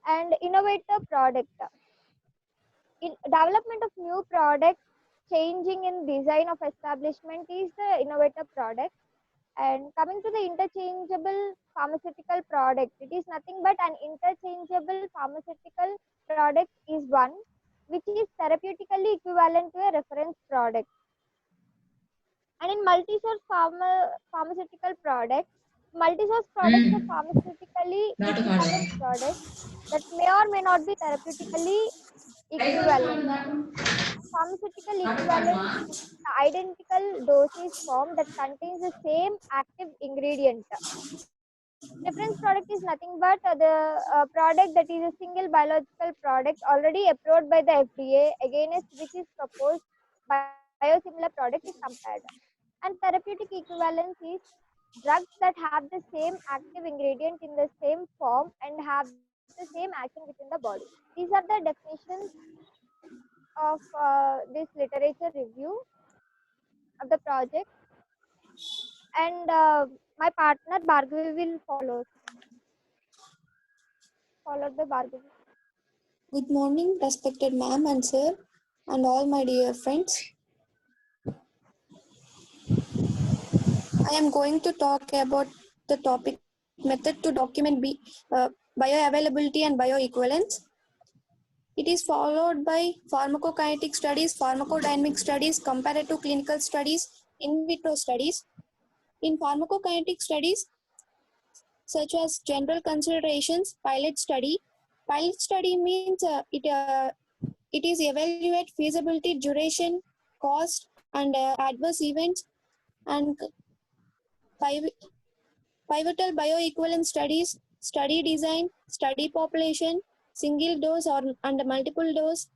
And innovative product. In development of new product, changing in design of establishment is the innovative product. And coming to the interchangeable pharmaceutical product, it is nothing but an interchangeable pharmaceutical product is one which is therapeutically equivalent to a reference product. And in multi-source pharmaceutical products, multi-source products are pharmaceutically equivalent products that may or may not be therapeutically equivalent. Pharmaceutical equivalent is the identical dosage form that contains the same active ingredient. Reference product is nothing but the product that is a single biological product already approved by the FDA against which is proposed biosimilar product is compared. And therapeutic equivalence is drugs that have the same active ingredient in the same form and have the same action within the body. These are the definitions of this literature review of the project. And my partner Bhargavi will followed by Bhargavi. Good morning, respected ma'am and sir, and all my dear friends. I am going to talk about the topic method to document bioavailability and bioequivalence. It is followed by pharmacokinetic studies, pharmacodynamic studies, comparative clinical studies, in vitro studies. In pharmacokinetic studies, such as general considerations, pilot study. Pilot study means it is evaluate feasibility, duration, cost, and adverse events, and pivotal bioequivalence studies, study design, study population, single dose and multiple dose,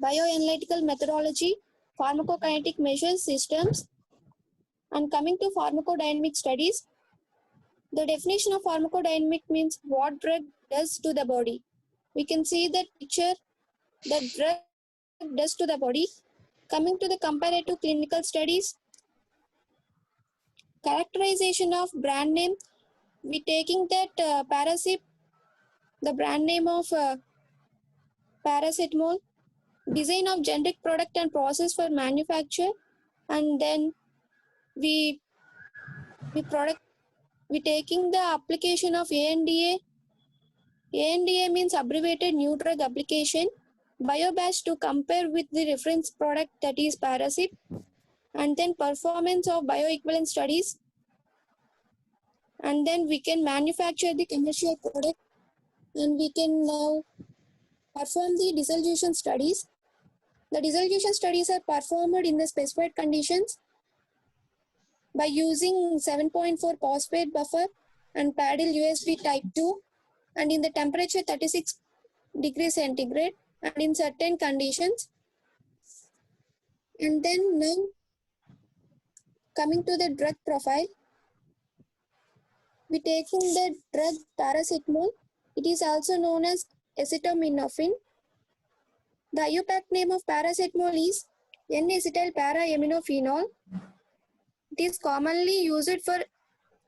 bioanalytical methodology, pharmacokinetic measures systems. And coming to pharmacodynamic studies, the definition of pharmacodynamic means what drug does to the body. We can see that picture that drug does to the body. Coming to the comparative clinical studies, characterization of brand name, we taking that Parasip, the brand name of paracetamol, design of generic product and process for manufacture, and then we taking the application of ANDA. ANDA means abbreviated new drug application. Biobatch to compare with the reference product, that is Parasip, and then performance of bioequivalence studies, and then we can manufacture the commercial product, and we can now perform the dissolution studies. The dissolution studies are performed in the specified conditions by using 7.4 phosphate buffer and paddle USB type 2, and in the temperature 36 degrees centigrade and in certain conditions. And then now coming to the drug profile, we taking the drug paracetamol. It is also known as acetaminophen. The IUPAC name of paracetamol is N-acetyl para-aminophenol. It is commonly used for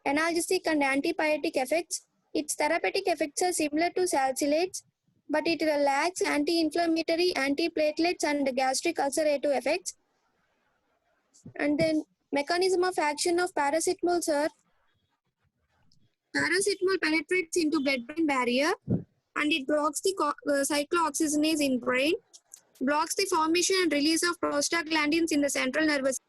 analgesic and antipyretic effects. Its therapeutic effects are similar to salicylates, but it lacks anti-inflammatory, antiplatelets, and gastric ulcerative effects. And then mechanism of action of paracetamol, sir. Paracetamol penetrates into blood-brain barrier and it blocks the cyclooxygenase in brain, blocks the formation and release of prostaglandins in the central nervous.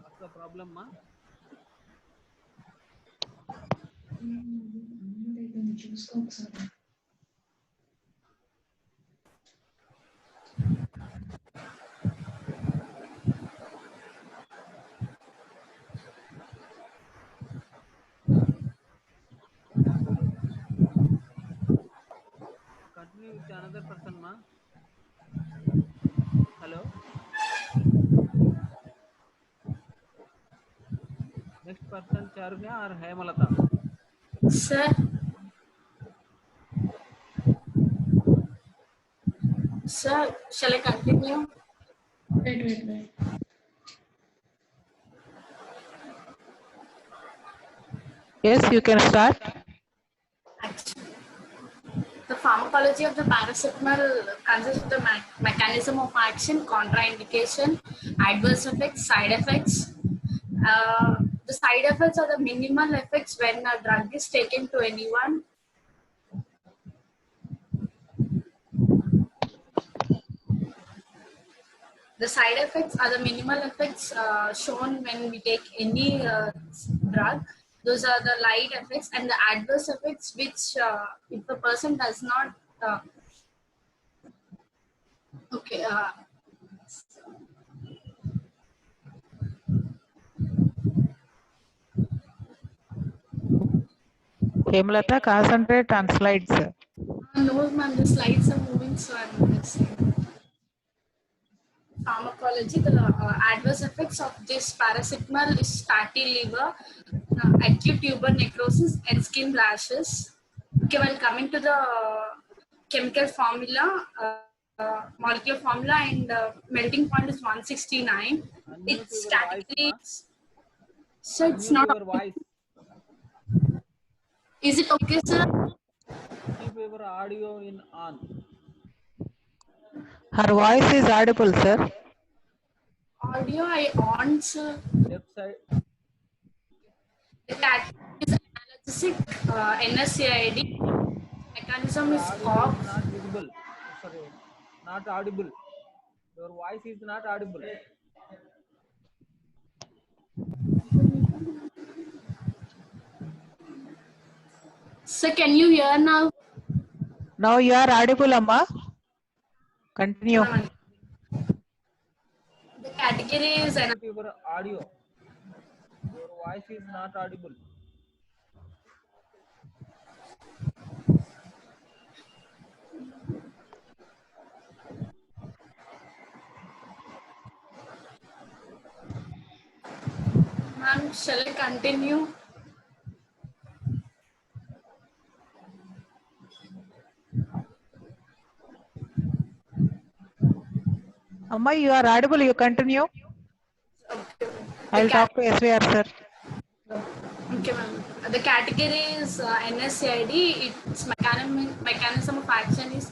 What's the problem, ma? Next person Charnya or Hemalata? Sir, sir, shall I continue? Wait. Yes, you can start. Actually, the pharmacology of the paracetamol consists of the mechanism of action, contraindication, adverse effects, side effects. The side effects are the minimal effects when a drug is taken to anyone. The side effects are the minimal effects shown when we take any drug. Those are the light effects, and the adverse effects, which if the person does not okay. Hemalata, concentrate on slides. No, ma'am, the slides are moving, so I'm missing. Pharmacology, the adverse effects of this paracetamol is fatty liver, acute tuber necrosis, and skin rashes. Okay, well, coming to the chemical formula, molecular formula, and melting point is 169. Unmute It's your voice, category. ma. So it's Unmute not. your voice. Is it okay, sir? Keep your audio in on. Her voice is audible, sir. Audio I on, sir. Left side. The category is analgesic, NSAID. Mechanism Your is audio COX. is not visible. Sorry, not audible. Your voice is not audible. Sir, can you hear now? Now you are audible, Amma. Continue. The category is an Unmute your audio. Your voice is not audible. ma'am, shall I continue? Amma, you are audible. You continue. I'll talk to SVR, sir. Okay, ma'am. The category is NSAID. Its mechanism of action is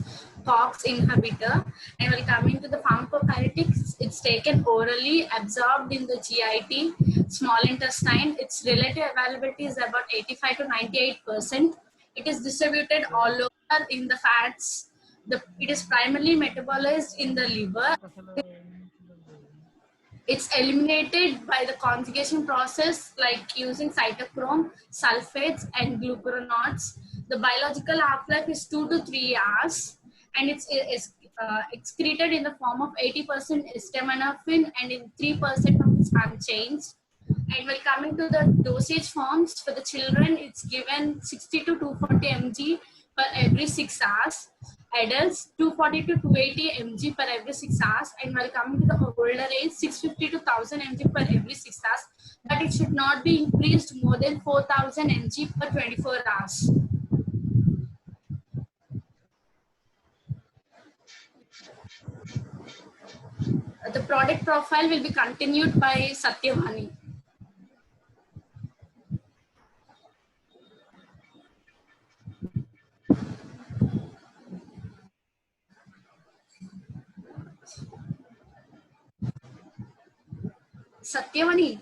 COX inhibitor. And when coming to the pharmacokinetics, it's taken orally, absorbed in the GIT, small intestine. Its relative availability is about 85 to 98%. It is distributed all over in the fats. It is primarily metabolized in the liver. It's eliminated by the conjugation process, like using cytochrome, sulfates, and glucuronates. The biological half-life is 2 to 3 hours, and it's excreted in the form of 80% acetaminophen, and in 3% of it's unchanged. And when coming to the dosage forms for the children, it's given 60 to 240 mg per every 6 hours. Adults 240 to 280 mg per every 6 hours, and while coming to the older age 650 to 1000 mg per every 6 hours, but it should not be increased more than 4000 mg per 24 hours. The product profile will be continued by Satyavani. Satyavani.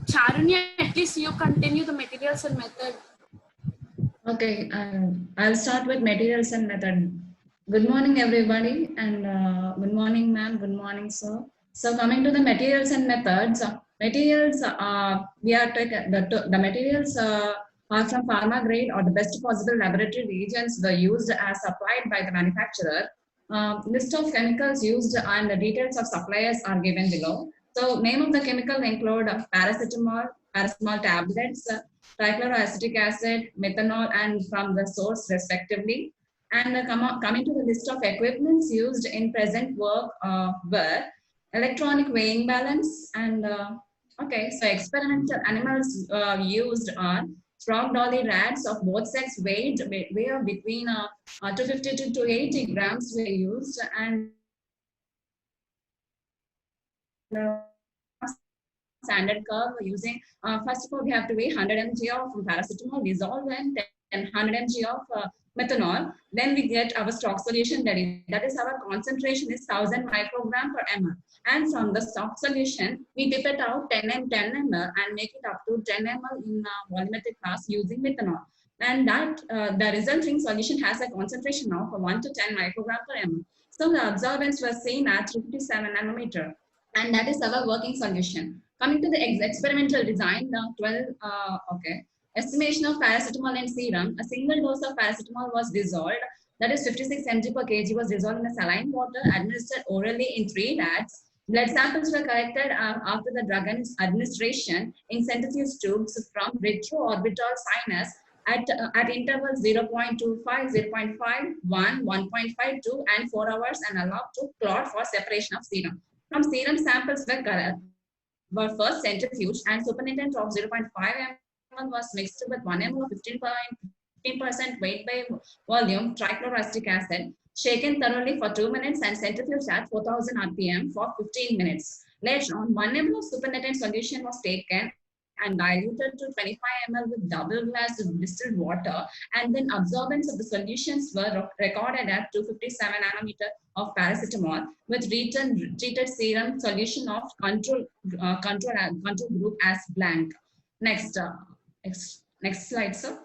Charunya, at least you continue the materials and method. Okay, I'll start with materials and method. Good morning, everybody, and good morning, ma'am. Good morning, sir. So, coming to the materials and methods, materials we are taking the materials are from pharma grade or the best possible laboratory reagents were used as supplied by the manufacturer. List of chemicals used and the details of suppliers are given below. So, name of the chemical include paracetamol tablets, trichloroacetic acid, methanol, and from the source respectively. And coming to the list of equipments used in present work were electronic weighing balance and okay, so experimental animals used are frog dolly rats of both sex weigh between 250 to 280 grams were used, and standard curve using, first of all, we have to weigh 100 mg of paracetamol dissolved and 100 mg of methanol. Then we get our stock solution ready. That is, our concentration is 1000 microgram per ml. And from the stock solution, we dip it out 10 ml and make it up to 10 ml in volumetric class using methanol. And that the resulting solution has a concentration of 1 to 10 microgram per ml. So the absorbance was seen at 57 nanometer. And that is our working solution. Coming to the experimental design, the estimation of paracetamol in serum. A single dose of paracetamol was dissolved, that is 56 mg per kg was dissolved in a saline water, administered orally in 3 rats. Blood samples were collected after the drug administration in centrifuge tubes from retroorbital sinus at intervals 0.25, 0.51, 1.52, and 4 hours, and allowed to clot for separation of serum. From serum samples were first centrifuged, and supernatant of 0.5 ml was mixed with 1 ml of 15% weight by volume trichloroacetic acid, shaken thoroughly for 2 minutes, and centrifuged at 4000 rpm for 15 minutes. Later on, 1 ml of supernatant solution was taken and diluted to 25 ml with double glass distilled water, and then absorbance of the solutions were recorded at 257 nanometer of paracetamol with treated serum solution of control group as blank. Next slide, sir.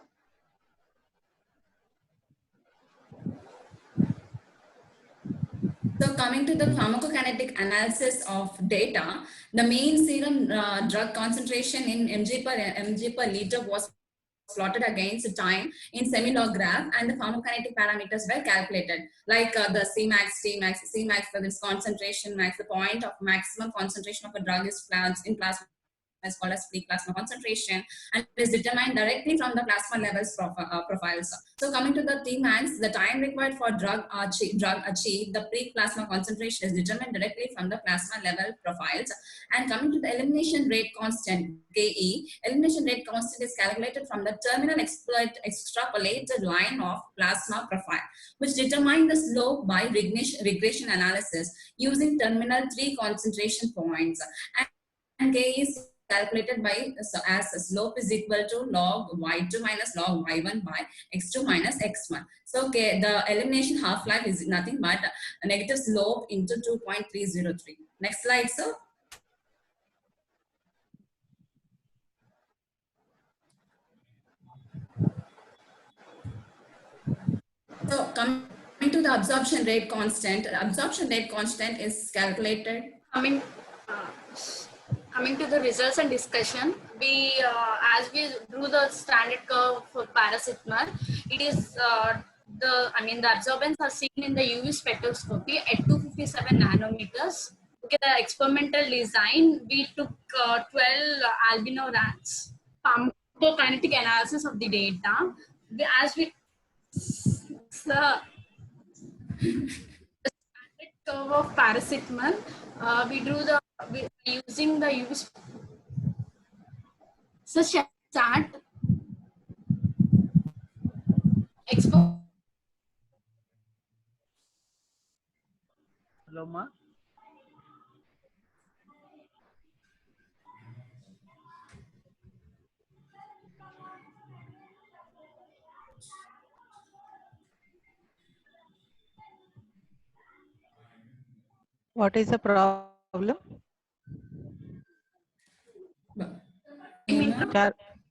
So coming to the pharmacokinetic analysis of data, the mean serum drug concentration in mg per liter was plotted against time in semi-log graph, and the pharmacokinetic parameters were calculated, like the Cmax, Tmax. Cmax for this concentration max, the point of maximum concentration of a drug is in plasma is called as free plasma concentration, and is determined directly from the plasma levels profiles. So coming to the Tmax, the time required for drug achieve the peak plasma concentration is determined directly from the plasma level profiles. And coming to the elimination rate constant, Ke, elimination rate constant is calculated from the terminal extrapolated line of plasma profile, which determine the slope by regression analysis using terminal 3 concentration points. And K is calculated by as slope is equal to log y2 minus log y1 by x2 minus x1. So the elimination half-life is nothing but a negative slope into 2.303. Next slide, sir. So coming to the absorption rate constant is calculated. Coming to the results and discussion, we as we drew the standard curve for paracetamol, it is the absorbance are seen in the UV spectroscopy at 257 nanometers. Okay, the experimental design, we took 12 albino rats, pharmacokinetic analysis of the data. As we the standard curve of paracetamol, we drew the using the UV such as that Hello, ma. What is the problem?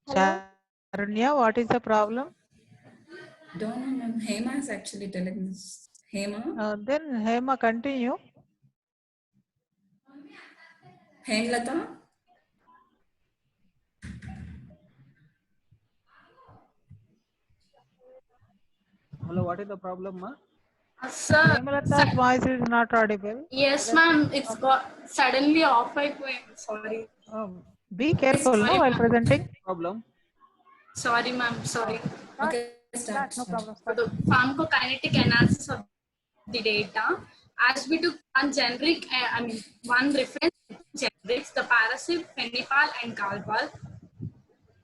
Charanya, what is the problem? Don't know, ma'am. Hema is actually telling this. Hema. Then Hema, continue. Hemlata. Hello, what is the problem, ma? Sir, Hemalata's voice is not audible. yes, ma'am. It's got suddenly off. Sorry. Be careful while presenting. Problem. Sorry, ma'am. Sorry. Okay. Start. No problem. For the pharmacokinetic analysis of the data, as we took one generic, one reference generics, the Parasib, Fenipal, and Calpol.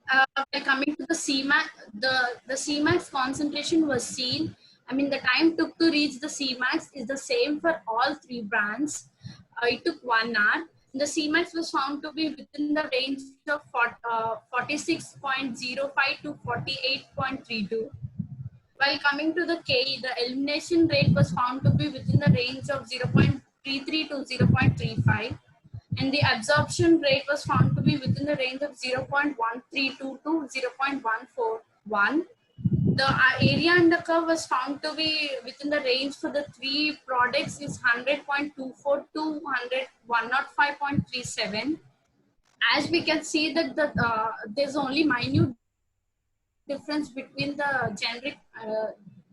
While coming to the Cmax, the Cmax concentration was seen. The time took to reach the Cmax is the same for all three brands. It took 1 hour. The Cmax was found to be within the range of 46.05 to 48.32. While coming to the Ke, the elimination rate was found to be within the range of 0.33 to 0.35, and the absorption rate was found to be within the range of 0.132 to 0.141. The area under curve was found to be within the range for the three products is 100.24 to 105.37. As we can see that there's only minute difference between the generic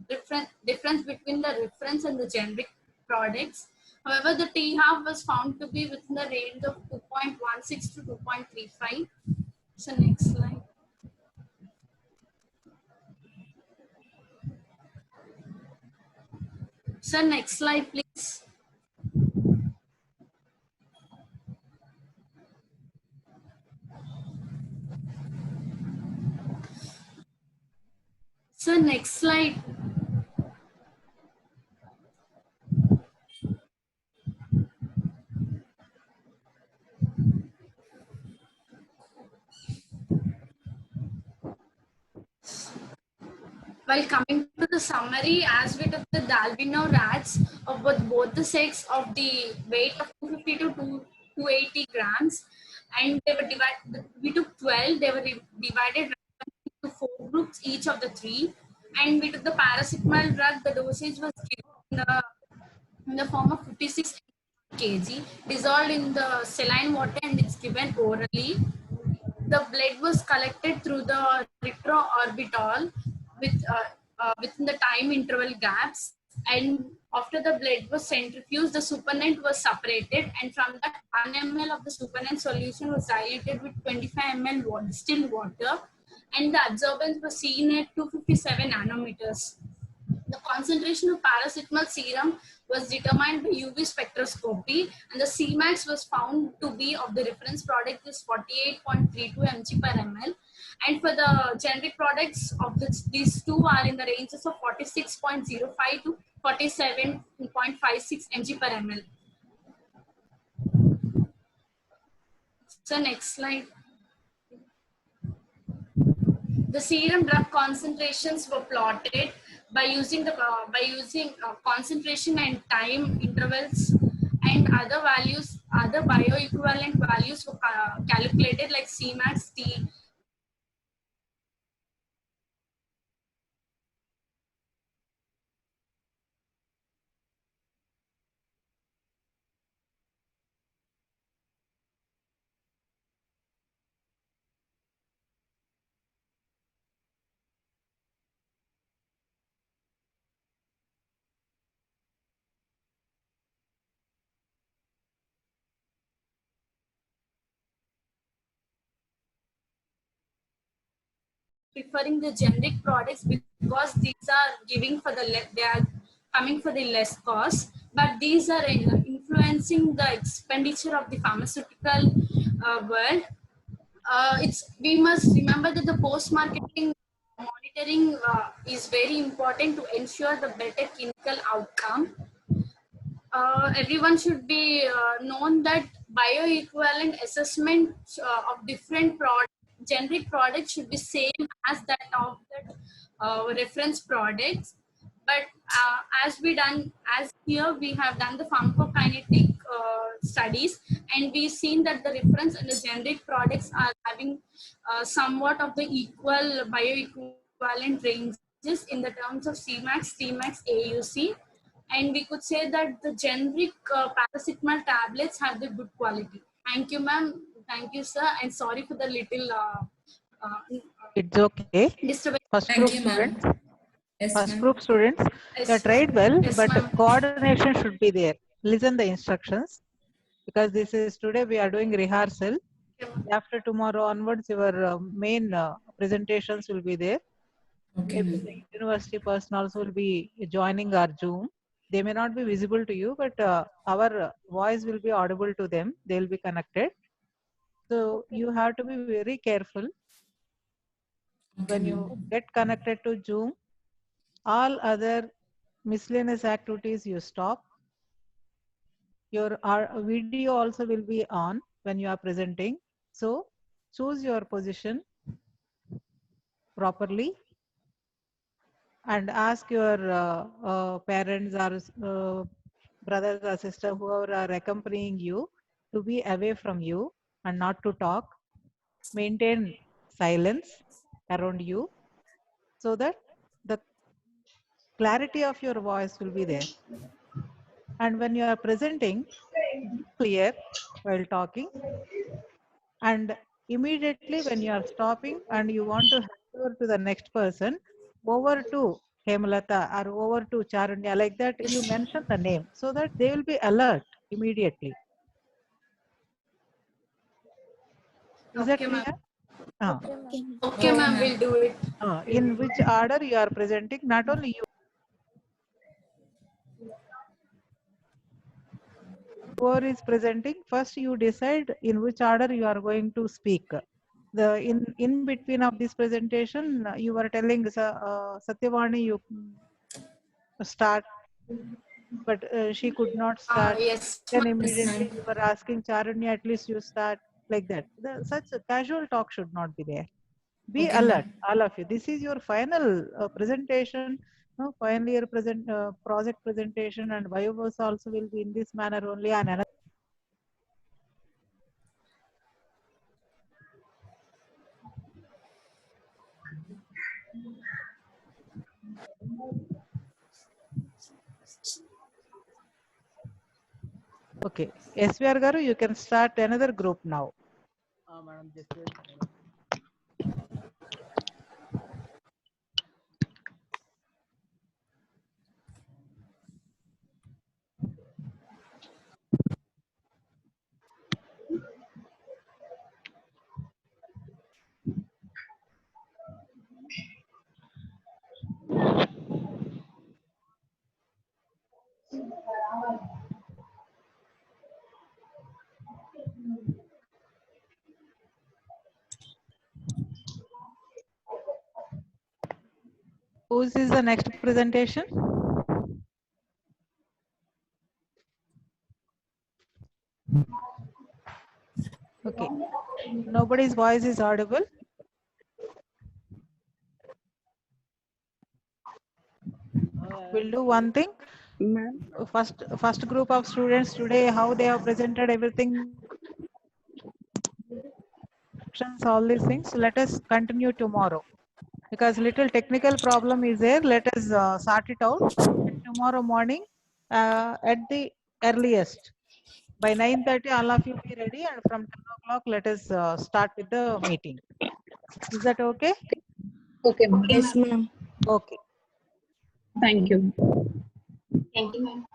difference between the reference and the generic products. However, the T half was found to be within the range of 2.16 to 2.35. So next slide. So next slide, please. So next slide. While coming to the summary, as we took the Dalbino rats of both the sex of the weight of 250 to 280 grams, and they were divided. We took 12. They were divided into 4 groups, each of the 3, and we took the paracetamol drug. The dosage was given in the form of 56 kg, dissolved in the saline water, and it's given orally. The blood was collected through the retroorbital within the time interval gaps, and after the blood was centrifuged, the supernatant was separated, and from that 1 ml of the supernatant solution was diluted with 25 ml distilled water, and the absorbance was seen at 257 nanometers. The concentration of paracetamol serum was determined by UV spectroscopy, and the Cmax was found to be of the reference product is 48.32 mg per ml. And for the generic products of these two are in the ranges of 46.05 to 47.56 mg per ml. So next slide. The serum drug concentrations were plotted by using concentration and time intervals, and other values, other bioequivalent values were calculated like Cmax, T. Preferring the generic products because these are giving for the they are coming for the less cost, but these are influencing the expenditure of the pharmaceutical world. We must remember that the post-marketing monitoring is very important to ensure the better clinical outcome. Everyone should be known that bioequivalent assessment of different generic products should be same as that of the reference products. But as here we have done the pharmacokinetic studies, and we've seen that the reference and the generic products are having somewhat of the equal bioequivalent ranges in the terms of Cmax, Tmax, AUC. And we could say that the generic paracetamol tablets have the good quality. Thank you, ma'am. Thank you, sir. And sorry for the little It's okay. disturbance. First Thank group you, ma'am. students, Yes, first ma'am. group students, Yes, you tried well, yes, but ma'am. coordination should be there. Listen the instructions, because this is today we are doing rehearsal. After tomorrow onwards, your main presentations will be there. Okay, Maybe ma'am. the university personnel will be joining our Zoom. They may not be visible to you, but our voice will be audible to them. They will be connected. So you have to be very careful Okay, when you ma'am. get connected to Zoom. All other miscellaneous activities you stop. Your video also will be on when you are presenting. So choose your position properly and ask your parents or brothers or sister, whoever are accompanying you, to be away from you and not to talk. Maintain silence around you so that the clarity of your voice will be there. And when you are presenting, be clear while talking, and immediately when you are stopping and you want to hand over to the next person, over to Hemalata or over to Charunya, like that, you mention the name so that they will be alert immediately. Is that Okay, ma'am. clear? Ah. Okay, So, ma'am, we'll do it. in which order you are presenting, not only you, whoever is presenting, first you decide in which order you are going to speak. The in between of this presentation, you were telling Satyavani you start, but she could not start. Yes, Then ma'am. Yes, immediately ma'am. you were asking Charanya, at least you start, like that. Such a casual talk should not be there. Be Okay, alert, ma'am. all of you. This is your final presentation. No, final year project presentation, and bios also will be in this manner only. And another. Okay, SVR Garu, you can start another group now. Madam, just wait. Whose is the next presentation? Okay, nobody's voice is audible. We'll do one thing. First group of students today, how they have presented everything, all these things. So let us continue tomorrow, because little technical problem is there. Let us sort it out. And tomorrow morning, at the earliest, by 9:30, all of you be ready, and from 10 o'clock, let us start with the meeting. Is that okay? Okay, ma'am. Yes, ma'am. Okay. Thank you. Thank you, ma'am.